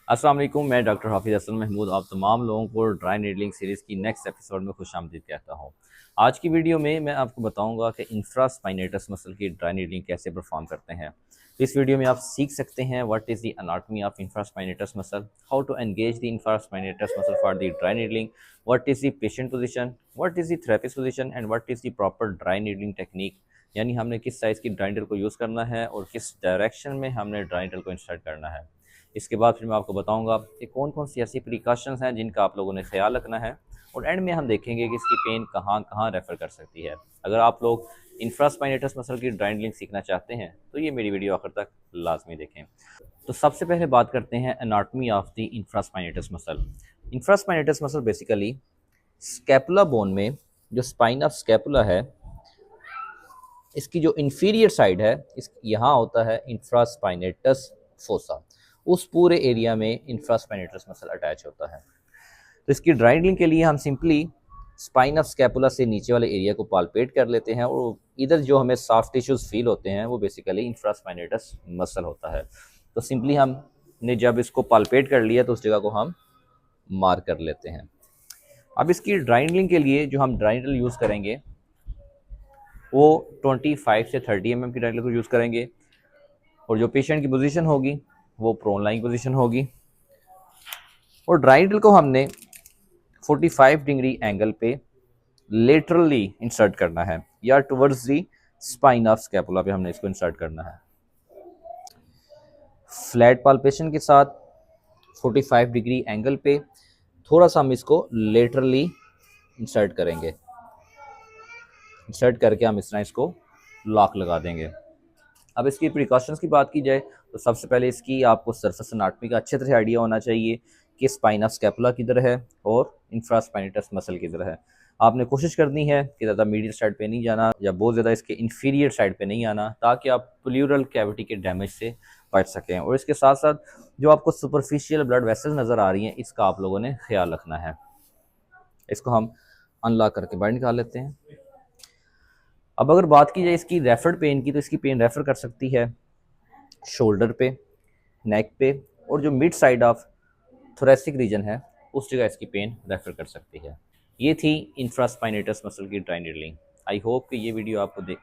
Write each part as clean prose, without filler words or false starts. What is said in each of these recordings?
अस्सलाम वालेकुम, मैं डॉक्टर हाफिज़ हसन महमूद आप तमाम लोगों को ड्राई नीडलिंग सीरीज़ की नेक्स्ट एपिसोड में खुशामदीद कहता हूँ। आज की वीडियो में मैं आपको बताऊँगा कि इंफ्रास्पाइनेटस मसल की ड्राई नीडलिंग कैसे परफॉर्म करते हैं। इस वीडियो में आप सीख सकते हैं what is the anatomy of infraspinatus muscle, how to engage the infraspinatus muscle for the dry needling, what is the patient position, what is the therapist position and what is the proper dry needling technique. यानी हमने किस size की dry needle को use करना है और किस direction में हमने ड्राई नीडल को इंसर्ट करना है। इसके बाद फिर मैं आपको बताऊंगा कि कौन कौन सी ऐसी प्रिकॉशंस हैं जिनका आप लोगों ने ख्याल रखना है, और एंड में हम देखेंगे कि इसकी पेन कहाँ कहाँ रेफ़र कर सकती है। अगर आप लोग इंफ्रास्पाइनेटस मसल की ड्राइंडलिंग सीखना चाहते हैं तो ये मेरी वीडियो आखिर तक लाजमी देखें। तो सबसे पहले बात करते हैं anatomy of the infraspinatus muscle. Infraspinatus muscle basically scapula bone में, जो स्पाइन ऑफ स्कैपुला है, इसकी जो इंफीरियर साइड है, इस यहाँ होता है इंफ्रास्पाइनेटस फोसा। उस पूरे एरिया में इंफ्रास्पाइनेटस मसल अटैच होता है। तो इसकी ड्राइंडिंग के लिए हम सिंपली स्पाइन ऑफ स्कैपुला से नीचे वाले एरिया को पालपेट कर लेते हैं, और इधर जो हमें सॉफ्ट टिश्यूज फील होते हैं वो बेसिकली इंफ्रास्पाइनेटस मसल होता है। तो सिंपली हमने जब इसको पालपेट कर लिया तो उस जगह को हम मार्क कर लेते हैं। अब इसकी ड्राइंडिंग के लिए जो हम ड्राइंडल यूज़ करेंगे वो 25 से 30 की ड्राइंडल को यूज़ करेंगे, और जो पेशेंट की पोजीशन होगी वो प्रोन लाइन पोजीशन होगी, और ड्राइंडल को हमने 45 डिग्री एंगल पे लेटरली इंसर्ट करना है, या towards the spine of scapula पे हमने इसको इंसर्ट करना है। फ्लैट पाल्पेशन के साथ 45 डिग्री एंगल पे थोड़ा सा हम इसको लेटरली इंसर्ट करेंगे। इंसर्ट करके हम इस तरह इसको लॉक लगा देंगे। अब इसकी प्रिकॉशंस की बात की जाए तो सबसे पहले इसकी आपको सरफेस एनाटमी का अच्छे तरह से आइडिया होना चाहिए कि स्पाइन ऑफ स्कैपुला किधर है और इंफ्रास्पाइनेटस मसल किधर है। आपने कोशिश करनी है कि ज़्यादा मीडियल साइड पे नहीं जाना या बहुत ज़्यादा इसके इंफीरियर साइड पे नहीं आना, ताकि आप प्लूरल कैविटी के डैमेज से बच सकें। और इसके साथ साथ जो आपको सुपरफिशियल ब्लड वेसल्स नज़र आ रही हैं, इसका आप लोगों ने ख्याल रखना है। इसको हम अनलॉक करके बाहर निकाल लेते हैं। अब अगर बात की जाए इसकी रेफर्ड पेन की, तो इसकी पेन रेफर कर सकती है शोल्डर पे, नेक पे, और जो mid side of thoracic region है उस जगह इसकी पेन रेफर कर सकती है। ये थी इंफ्रास्पाइनेटस मसल की ड्राई नीडलिंग। आई होप कि ये वीडियो आपको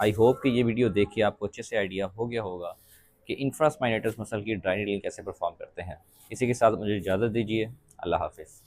आई होप कि ये वीडियो देख के आपको अच्छे से आइडिया हो गया होगा कि इंफ्रास्पाइनेटस मसल की ड्राई नीडलिंग कैसे परफॉर्म करते हैं। इसी के साथ मुझे इजाज़त दीजिए। अल्लाह हाफिज़।